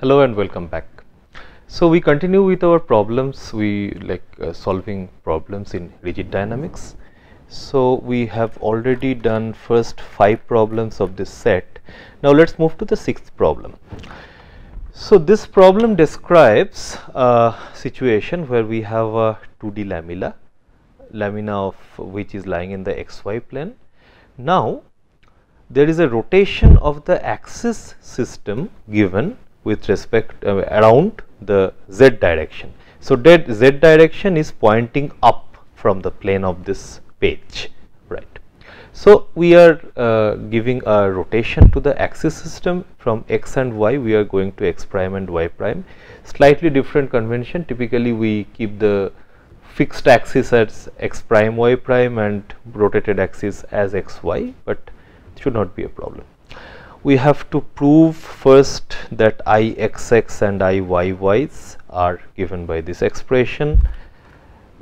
Hello and welcome back. So we continue with our problems. We solving problems in rigid dynamics. So we have already done first 5 problems of this set. Now let's move to the 6th problem. So this problem describes a situation where we have a 2D lamina of which is lying in the xy plane. Now there is a rotation of the axis system given with respect around the z direction. So that z direction is pointing up from the plane of this page, right. So we are giving a rotation to the axis system from x and y. We are going to x prime and y prime. Slightly different convention. Typically we keep the fixed axis as x prime y prime and rotated axis as x y, but it should not be a problem. We have to prove first that Ixx and Iyys are given by this expression,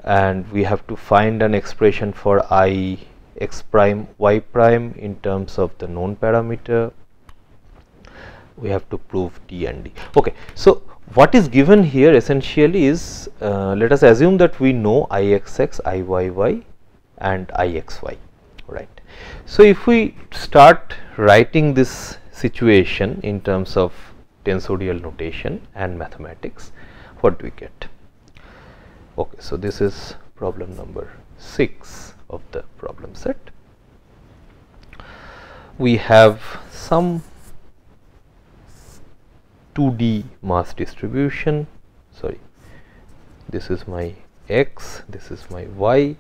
and we have to find an expression for Ix prime y prime in terms of the known parameter. We have to prove d and d. Okay, so what is given here essentially is let us assume that we know Ixx, Iyy and Ixy, right. So if we start writing this situation in terms of tensorial notation and mathematics, what do we get? Okay, so this is problem number 6 of the problem set. We have some 2D mass distribution. Sorry, this is my x, this is my y.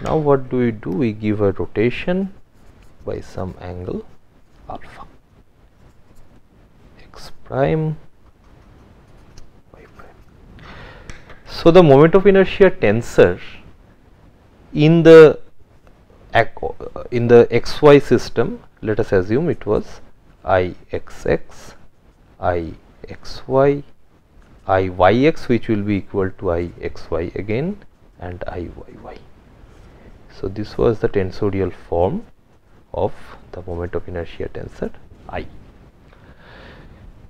Now what do? We give a rotation by some angle alpha, x prime, y prime. So the moment of inertia tensor in the xy system, let us assume it was Ixx, Ixy, Iyx, which will be equal to Ixy again, and Iyy. So this was the tensorial form of the moment of inertia tensor I.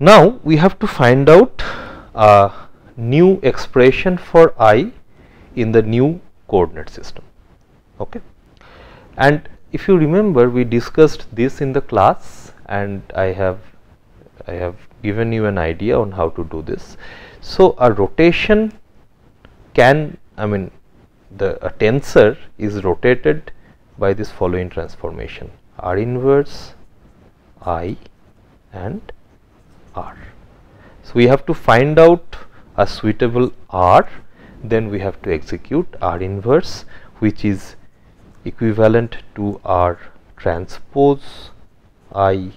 Now we have to find out a new expression for I in the new coordinate system. Okay, and if you remember, we discussed this in the class, and I have given you an idea on how to do this. So a rotation can, a tensor is rotated by this following transformation: R inverse, I and R. So we have to find out a suitable R, then we have to execute R inverse, which is equivalent to R transpose I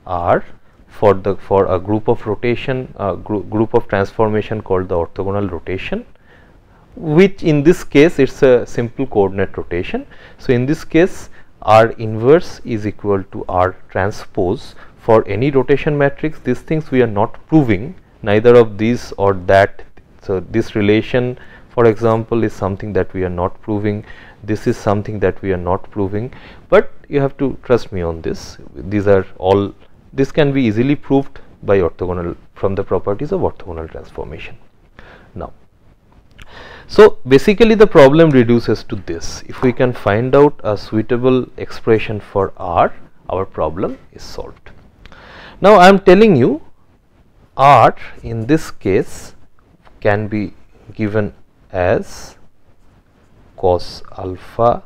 R for a group of rotation, group of transformation called the orthogonal rotation, which in this case it's a simple coordinate rotation. So in this case R inverse is equal to R transpose for any rotation matrix. These things we are not proving, neither of these or that. So this relation, for example, is something that we are not proving. This is something that we are not proving, but you have to trust me on this. These are all, this can be easily proved by orthogonal, from the properties of orthogonal transformation. Now, so basically the problem reduces to this: if we can find out a suitable expression for R, our problem is solved. Now I am telling you R in this case can be given as cos alpha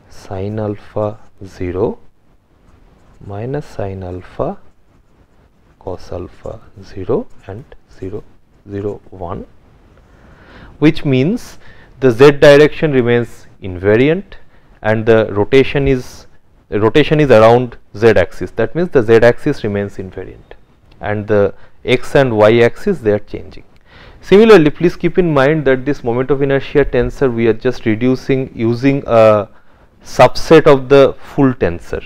sin alpha 0 minus sin alpha cos alpha 0 and 0 0 1, which means the z direction remains invariant and the rotation is around z axis. That means the z axis remains invariant and the x and y axis, they are changing. Similarly, please keep in mind that this moment of inertia tensor we are just reducing using a subset of the full tensor.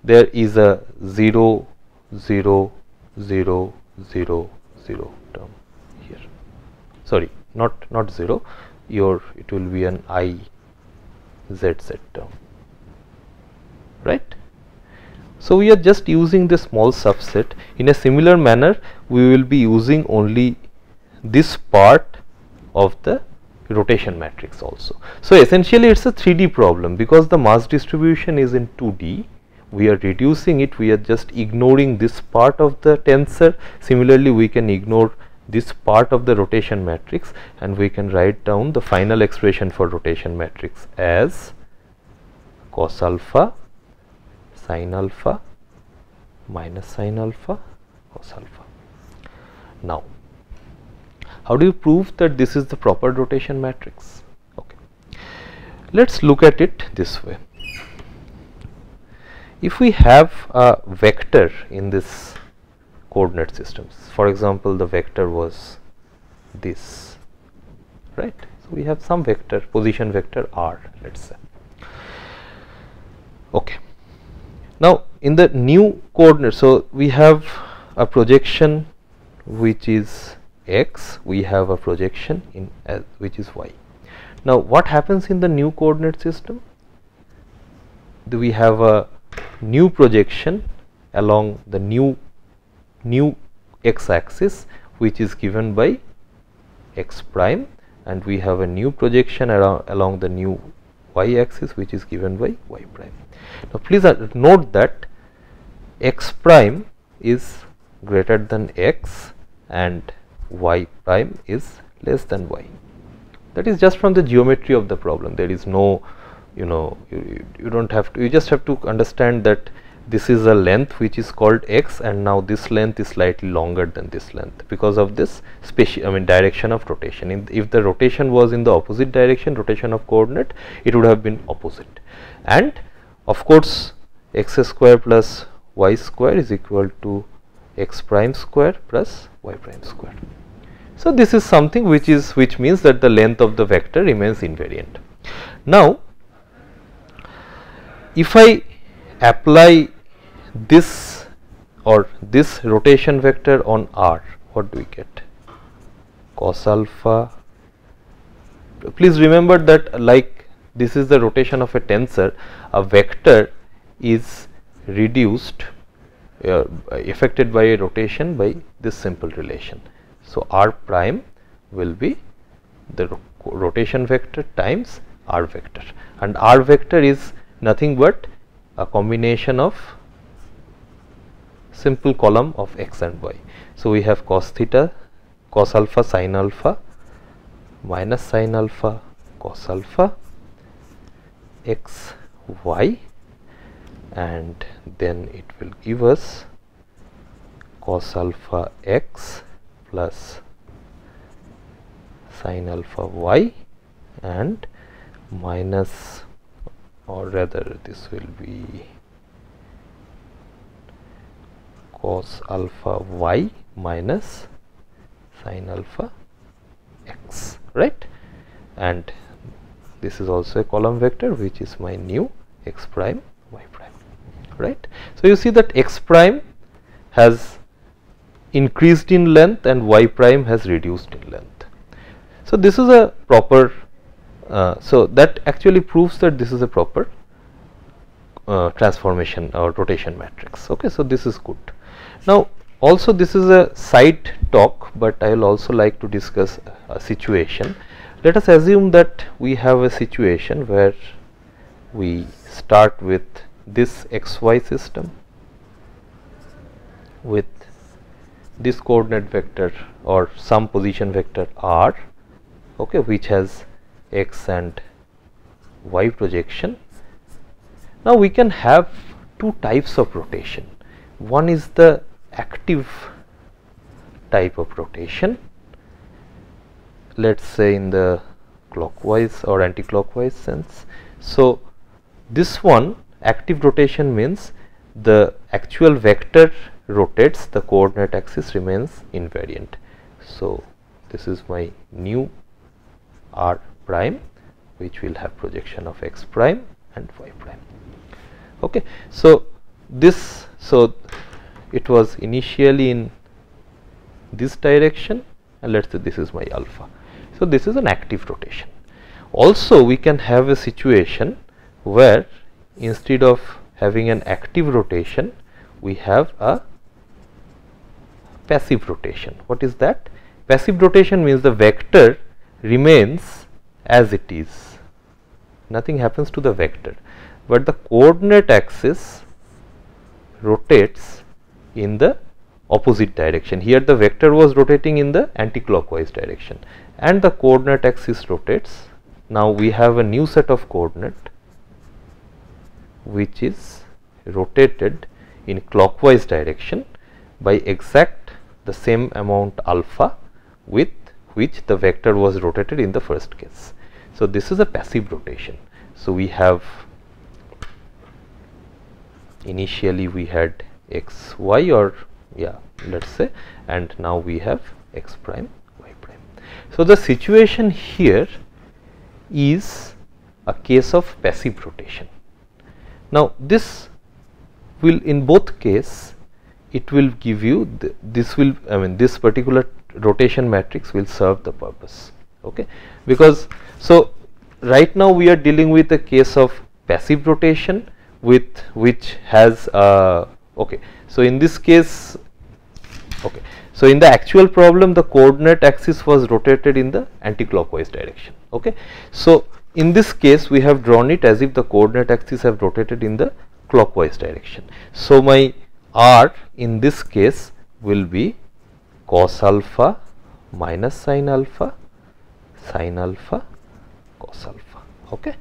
There is a 0 0 0 0 0 term here. Sorry, not 0, it will be an I z z term, right. So we are just using the small subset. In a similar manner, we will be using only this part of the rotation matrix also. So essentially it's a 3D problem, because the mass distribution is in 2D. We are reducing it, we are just ignoring this part of the tensor. Similarly, we can ignore this part of the rotation matrix, and we can write down the final expression for rotation matrix as cos alpha sin alpha minus sin alpha cos alpha. Now, how do you prove that this is the proper rotation matrix? Okay, let's look at it this way. If we have a vector in this coordinate systems, for example, the vector was this, right? So we have some vector, position vector r, let's say. Okay, now in the new coordinate, so we have a projection which is x, we have a projection in which is y. Now what happens in the new coordinate system? We have a new projection along the new x axis, which is given by x prime, and we have a new projection along the new y axis, which is given by y prime. Now please note that x prime is greater than x and y prime is less than y. That is just from the geometry of the problem. There is no, you don't have to, you just have to understand that this is a length which is called x, and now this length is slightly longer than this length because of this direction of rotation. If the rotation was in the opposite direction, rotation of coordinate, it would have been opposite. And of course, x square plus y square is equal to x prime square plus y prime square. So this is something which means that the length of the vector remains invariant. Now, if I apply this or this rotation vector on r, what do we get? Cos alpha. Please remember that, like, this is the rotation of a tensor, a vector is reduced, affected by a rotation by this simple relation. So r prime will be the rotation vector times r vector, and r vector is nothing but a combination of simple column of x and y. So we have cos theta, cos alpha sin alpha minus sin alpha cos alpha x y, and then it will give us cos alpha x plus sin alpha y, and minus, or rather this will be cos alpha y minus sin alpha x, right? And this is also a column vector, which is my new x prime y prime, right? So you see that x prime has increased in length and y prime has reduced in length. So this is a proper, so that actually proves that this is a proper transformation or rotation matrix. Okay, so this is good. Now also this is a side talk, but I will also like to discuss a situation. Let us assume that we have a situation where we start with this xy system with this coordinate vector or some position vector r, okay, which has x and y projection. Now we can have two types of rotation. One is the active type of rotation, let's say in the clockwise or anti-clockwise sense. So this one, active rotation, means the actual vector rotates, the coordinate axis remains invariant. So this is my new r prime, which will have projection of x prime and y prime. Okay, so this, so it was initially in this direction, and let's say this is my alpha. So this is an active rotation. Also we can have a situation where instead of having an active rotation, we have a passive rotation. What is that? Passive rotation means the vector remains as it is, nothing happens to the vector, but the coordinate axis rotates in the opposite direction. Here the vector was rotating in the anti-clockwise direction and the coordinate axis rotates. Now we have a new set of coordinate which is rotated in clockwise direction by exact the same amount alpha with which the vector was rotated in the first case. So this is a passive rotation. So we have, initially we had x, y, or let's say, and now we have x prime, y prime. So the situation here is a case of passive rotation. Now this will, in both case, it will give you this particular rotation matrix will serve the purpose, okay, because so right now we are dealing with a case of passive rotation with which has okay, so in this case, okay, so in the actual problem the coordinate axis was rotated in the anti-clockwise direction, okay. So in this case we have drawn it as if the coordinate axis have rotated in the clockwise direction. So my r in this case will be cos alpha minus sin alpha, cos alpha, okay.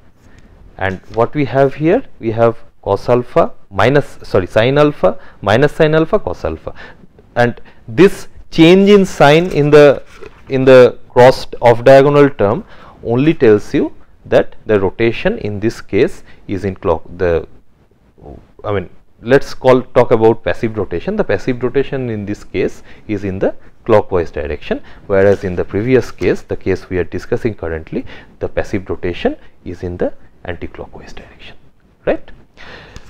And what we have here, we have cos alpha minus, sorry, sin alpha minus sin alpha cos alpha, and this change in sign in the crossed off diagonal term only tells you that the rotation in this case is in let's talk about passive rotation. The passive rotation in this case is in the clockwise direction, whereas in the previous case, the case we are discussing currently, the passive rotation is in the anti-clockwise direction, right.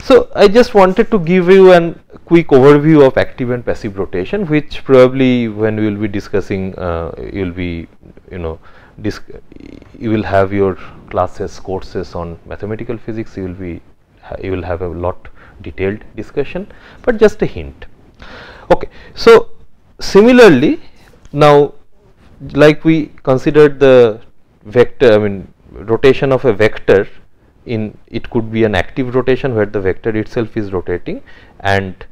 So I just wanted to give you a quick overview of active and passive rotation, which probably when we will be discussing, you will be, you will have your courses on mathematical physics, you will have a lot detailed discussion, but just a hint, okay. So similarly, now like we considered the vector, rotation of a vector, in it could be an active rotation where the vector itself is rotating, and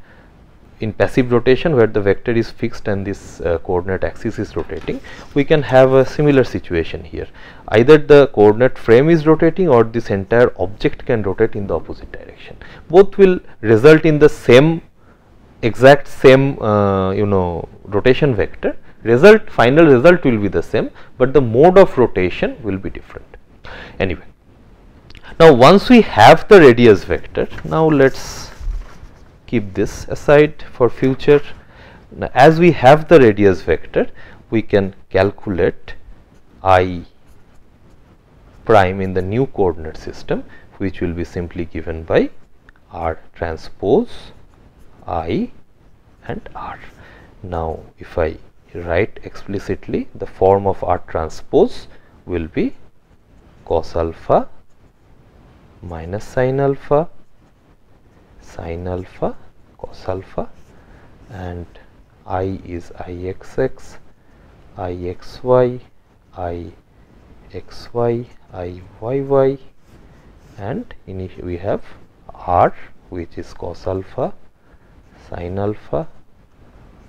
in passive rotation where the vector is fixed and this coordinate axis is rotating. We can have a similar situation here, either the coordinate frame is rotating or this entire object can rotate in the opposite direction. Both will result in the same exact same rotation vector. Final result will be the same, but the mode of rotation will be different. Anyway, now once we have the radius vector, now let's keep this aside for future. Now as we have the radius vector, we can calculate I prime in the new coordinate system, which will be simply given by r transpose I and r. Now if I write explicitly, the form of r transpose will be cos alpha minus sin alpha, cos alpha, and I is Ixx, Ixy, Ixy, Iyy, and we have r, which is cos alpha, sin alpha,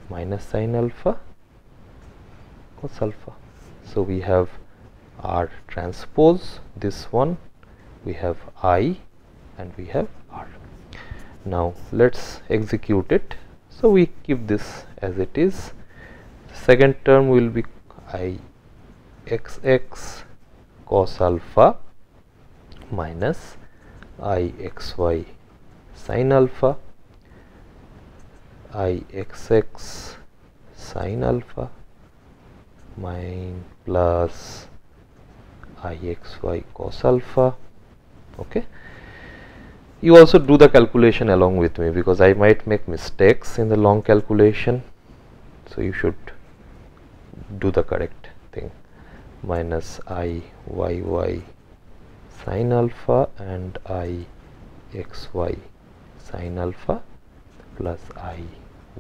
minus sin alpha, cos alpha. So we have r transpose, this one, we have I, and we have r. Now let's execute it. So we keep this as it is. The second term will be Ixx cos alpha minus Ixy sin alpha, Ixx sin alpha plus Ixy cos alpha, okay. You also do the calculation along with me, because I might make mistakes in the long calculation, so you should do the correct thing. Minus Iyy sin alpha and Ixy sin alpha plus I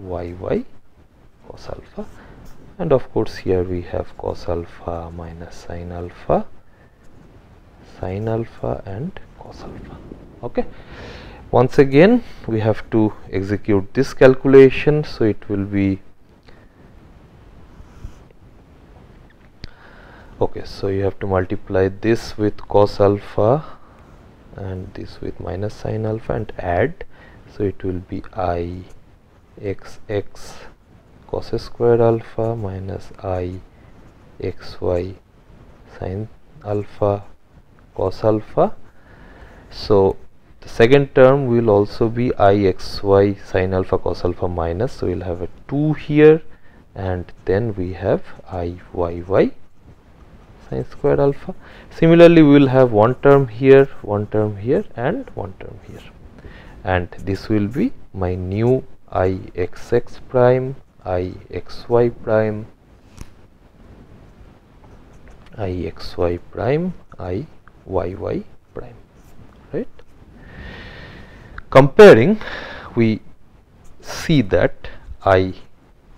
yy cos alpha, and of course here we have cos alpha minus sin alpha and cos alpha. Okay, once again we have to execute this calculation, so it will be okay, so you have to multiply this with cos alpha and this with minus sin alpha and add, so it will be I xx cos square alpha minus I xy sin alpha cos alpha. So the second term will also be I xy sin alpha cos alpha minus, so we will have a 2 here, and then we have I yy sin square alpha. Similarly, we will have one term here, one term here, and one term here, and this will be my new I xx prime, I xy prime, I xy prime, I yy prime, right? Comparing, we see that I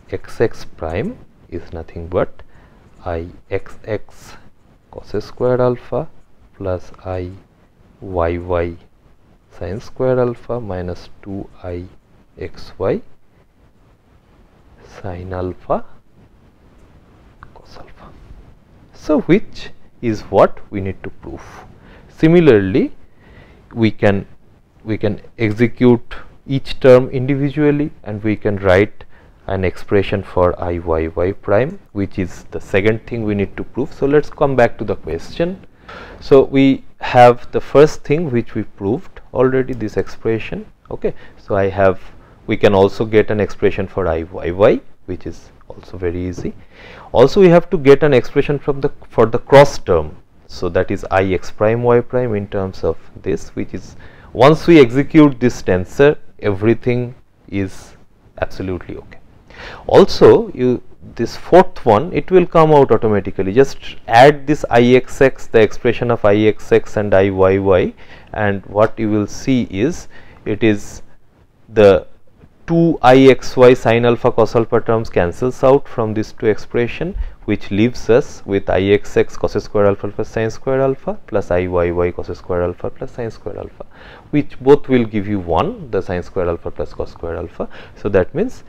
xx prime is nothing but I xx cos square alpha plus I yy sin square alpha minus 2 I xy sin alpha cos alpha. So which is what we need to prove. Similarly, we can execute each term individually, and we can write an expression for I yy prime, which is the second thing we need to prove. So let's come back to the question. So we have the first thing which we proved already, this expression. Okay, so we can also get an expression for I yy, which is also very easy. Also we have to get an expression for the cross term, so that is I x prime y prime in terms of this, which is, once we execute this tensor, everything is absolutely okay. Also, this fourth one, it will come out automatically. Just add this Ixx, the expression of Ixx and Iyy, and what you will see is, it is the 2 Ixy sin alpha cos alpha terms cancels out from these two expression, which leaves us with Ixx cos square alpha plus sin square alpha plus Iyy cos square alpha plus sin square alpha, which both will give you 1, the sin square alpha plus cos square alpha. So that means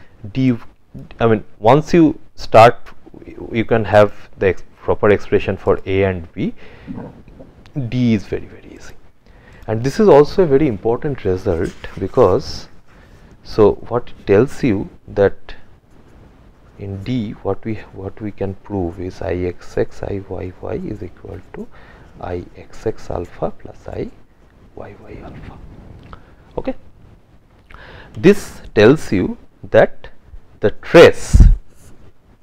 once you start, you can have the proper expression for A and B. D is very, very easy, and this is also a very important result, because so what it tells you that in D, what we can prove is Ixx Iyy is equal to Ixx alpha plus Iyy alpha. Okay, this tells you that the trace,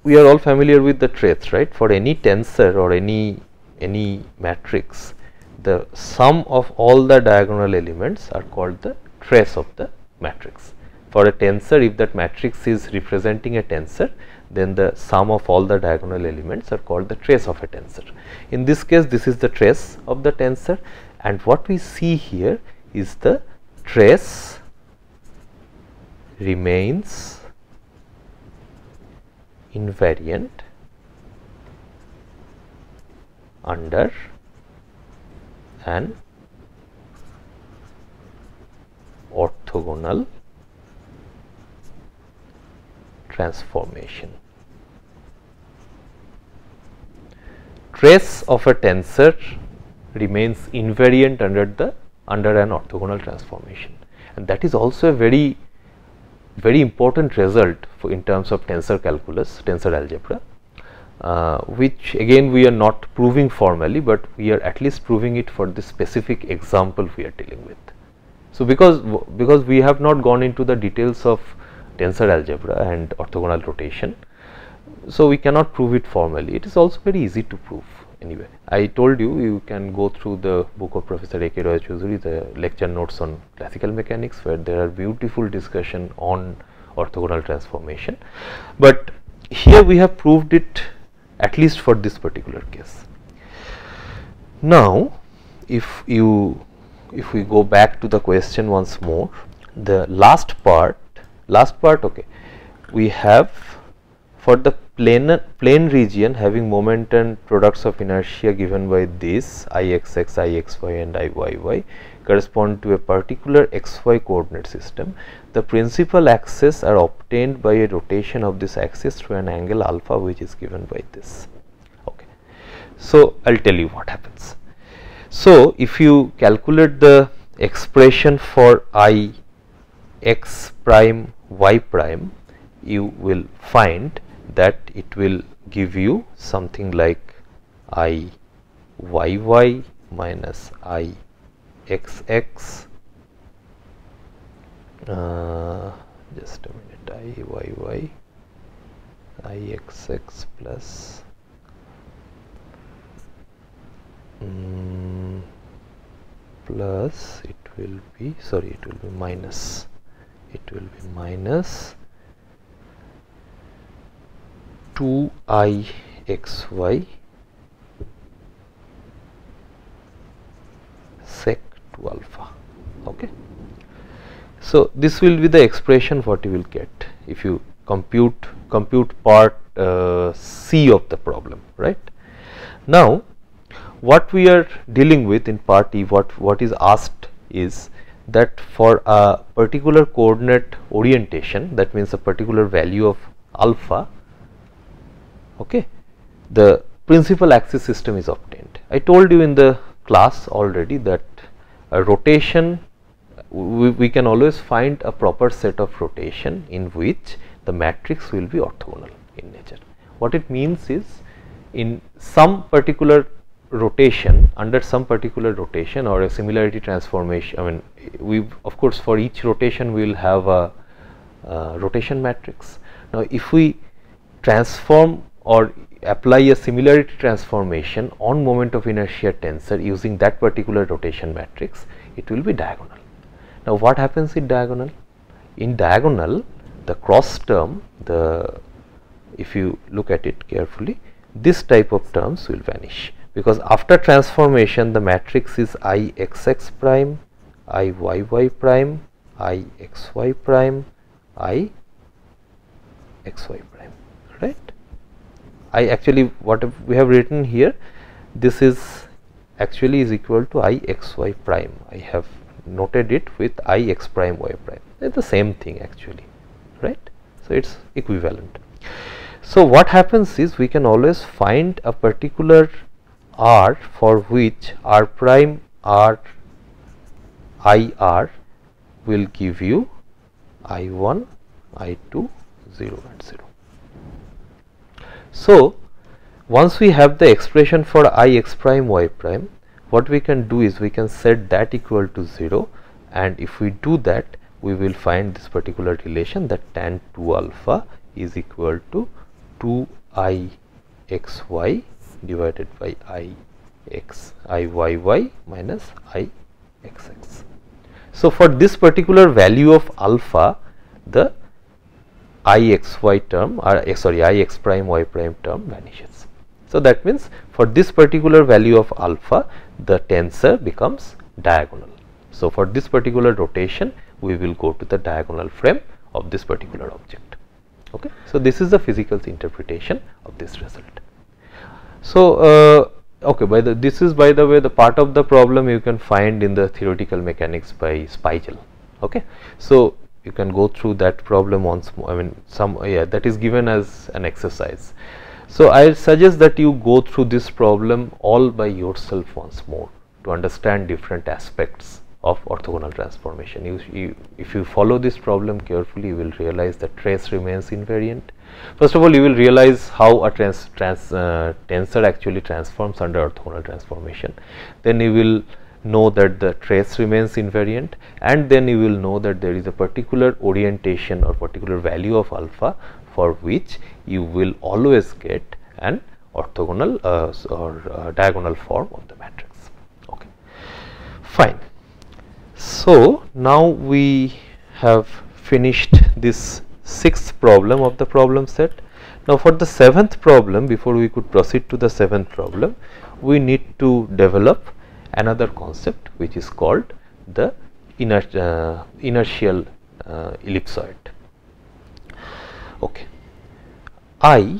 we are all familiar with the trace, right? For any tensor or any matrix, the sum of all the diagonal elements are called the trace of the matrix. For a tensor, if that matrix is representing a tensor, then the sum of all the diagonal elements are called the trace of a tensor. In this case, this is the trace of the tensor, and what we see here is the trace remains invariant under an orthogonal transformation. Trace of a tensor remains invariant under an orthogonal transformation, and that is also a very important result in terms of tensor calculus, tensor algebra, which again we are not proving formally, but we are at least proving it for the specific example we are dealing with. So because we have not gone into the details of tensor algebra and orthogonal rotation, so we cannot prove it formally. It is also very easy to prove. Anyway, I told you can go through the book of Professor A.K. Roy Choudhury, the lecture notes on classical mechanics, where there are beautiful discussion on orthogonal transformation, but here we have proved it at least for this particular case. Now if we go back to the question once more, the last part, okay, we have for the plane region having moment and products of inertia given by this Ixx, Ixy and Iyy correspond to a particular xy coordinate system. The principal axes are obtained by a rotation of this axis through an angle alpha, which is given by this. Okay. So, I will tell you what happens. So, if you calculate the expression for I x prime y prime, you will find that it will give you something like I yy minus I xx, just a minute, I yy I xx plus plus it will be, sorry, it will be minus, it will be minus 2I xy sec 2 alpha. Okay. So, this will be the expression what you will get if you compute part C of the problem, right. Now, what we are dealing with in part E, what is asked is that for a particular coordinate orientation, that means a particular value of alpha, okay, the principal axis system is obtained. I told you in the class already that a rotation, we can always find a proper set of rotation in which the matrix will be orthogonal in nature. What it means is, in some particular rotation, under some particular rotation or a similarity transformation, I mean, we of course for each rotation we will have a rotation matrix. Now, if we transform or apply a similarity transformation on moment of inertia tensor using that particular rotation matrix, it will be diagonal. Now, what happens in diagonal? In diagonal, the cross term, if you look at it carefully, this type of terms will vanish, because after transformation the matrix is I xx prime, I yy prime, I xy prime, I xy prime, right. I actually, what we have written here, this is actually is equal to I xy prime. I have noted it with I x prime y prime. It's the same thing actually, right. So, it's equivalent. So, what happens is we can always find a particular r for which r prime r I r will give you I1, I2, 0 and 0. So, once we have the expression for I x prime y prime, what we can do is we can set that equal to 0, and if we do that, we will find this particular relation that tan 2 alpha is equal to 2 I xy divided by I yy minus I xx. So, for this particular value of alpha, the I xy term, or sorry, I x prime y prime term vanishes. So, that means for this particular value of alpha, the tensor becomes diagonal. So, for this particular rotation, we will go to the diagonal frame of this particular object. Okay. So, this is the physical's interpretation of this result. So, okay, this is, by the way, the part of the problem you can find in the theoretical mechanics by Spiegel. Okay. So, you can go through that problem once more, I mean that is given as an exercise. So, I suggest that you go through this problem all by yourself once more to understand different aspects of orthogonal transformation. If you follow this problem carefully, you will realize that trace remains invariant. First of all, you will realize how a tensor actually transforms under orthogonal transformation. Then you will know that the trace remains invariant, and then you will know that there is a particular orientation or particular value of alpha for which you will always get an orthogonal or diagonal form of the matrix. Okay, fine. So, now we have finished this 6th problem of the problem set. Now, for the 7th problem, before we could proceed to the 7th problem, we need to develop another concept which is called the inertial ellipsoid. Okay. I,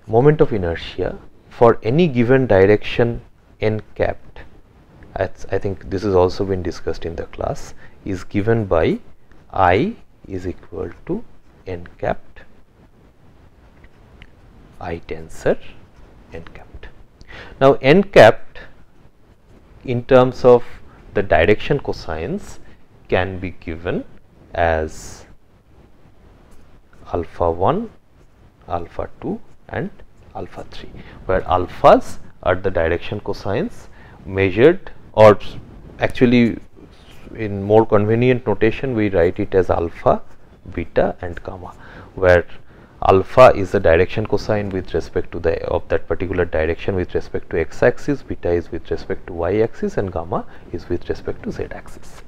moment of inertia for any given direction n capped, I think this has also been discussed in the class, is given by I is equal to n capped I tensor n capped. Now n capped in terms of the direction cosines can be given as alpha 1, alpha 2 and alpha 3, where alphas are the direction cosines measured, or actually in more convenient notation we write it as alpha, beta and gamma, where alpha is the direction cosine with respect to the of that particular direction with respect to x axis, beta is with respect to y axis and gamma is with respect to z axis.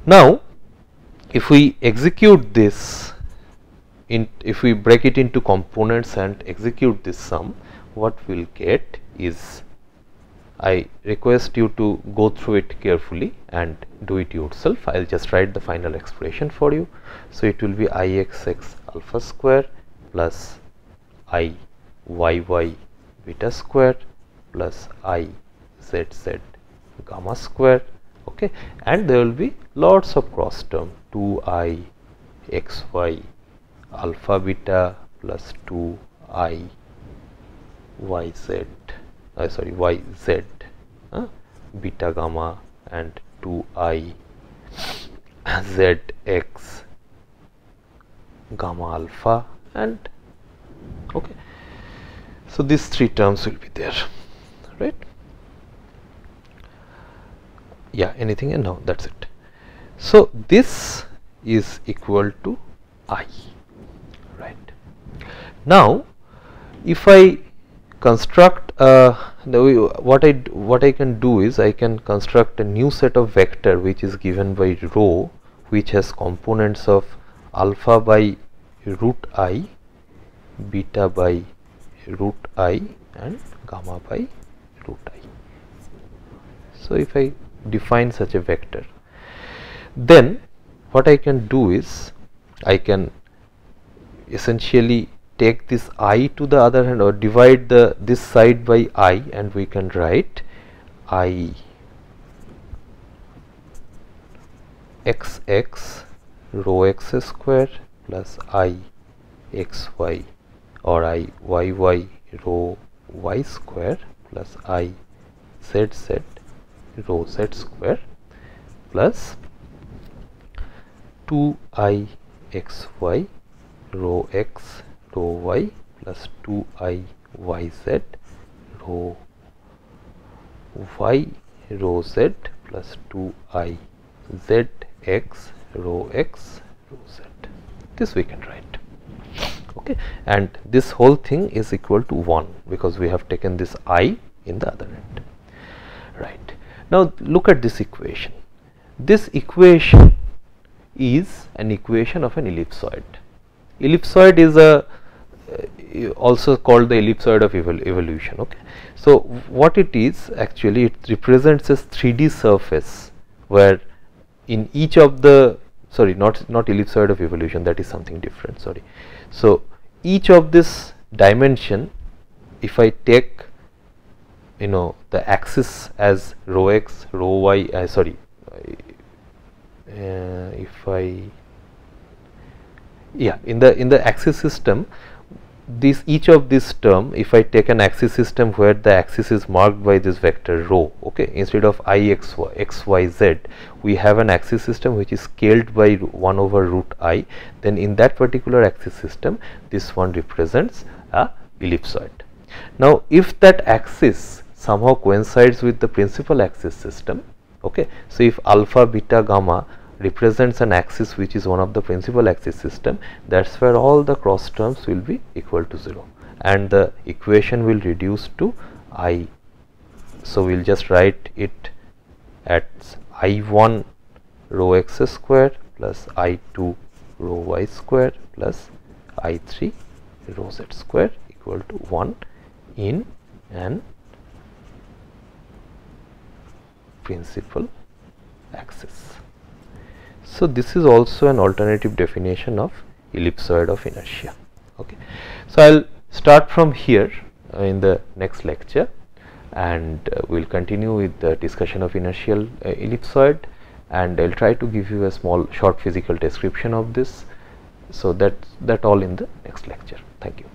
Now if we execute this, if we break it into components and execute this sum, what we will get is, I request you to go through it carefully and do it yourself. I will just write the final expression for you. So it will be Ixx alpha square plus Iyy beta square plus Izz gamma square. Okay, and there will be lots of cross term, 2Ixy alpha beta plus 2Iyz yz beta gamma and 2Izx gamma alpha, and okay, so these three terms will be there, right? Yeah, anything, and no, that's it. So this is equal to I, right? Now if I construct what I can do is I can construct a new set of vector which is given by rho, which has components of alpha by root I, beta by root I and gamma by root I. So if I define such a vector, then what I can do is I can essentially take this I to the other hand, or divide this side by I, and we can write I xx rho x square plus I xy or I yy rho y square plus I zz rho z square plus 2I xy rho x rho y plus 2I yz rho y rho z plus 2I zx rho x rho z. This we can write. Okay, and this whole thing is equal to 1 because we have taken this I in the other end, right? Now look at this equation. This equation is an equation of an ellipsoid. Ellipsoid is a also called the ellipsoid of evolution. Okay, so what it is actually, it represents a 3D surface where in each of the, sorry, not ellipsoid of evolution, that is something different, sorry. So each of this dimension, if I take the axis as rho x rho y, if I in the axis system, each of this term, if I take an axis system where the axis is marked by this vector rho, okay, instead of I x y z, we have an axis system which is scaled by 1 over root I, then in that particular axis system this one represents a ellipsoid. Now if that axis somehow coincides with the principal axis system, okay, so if alpha beta gamma represents an axis which is one of the principal axis system, that's where all the cross terms will be equal to 0 and the equation will reduce to I. So we'll just write it as I1 rho x square plus I2 rho y square plus I3 rho z square equal to 1 in an principal axis. So this is also an alternative definition of ellipsoid of inertia. Okay, so I'll start from here in the next lecture, and we'll continue with the discussion of inertial ellipsoid, and I'll try to give you a small short physical description of this. So that all in the next lecture. Thank you.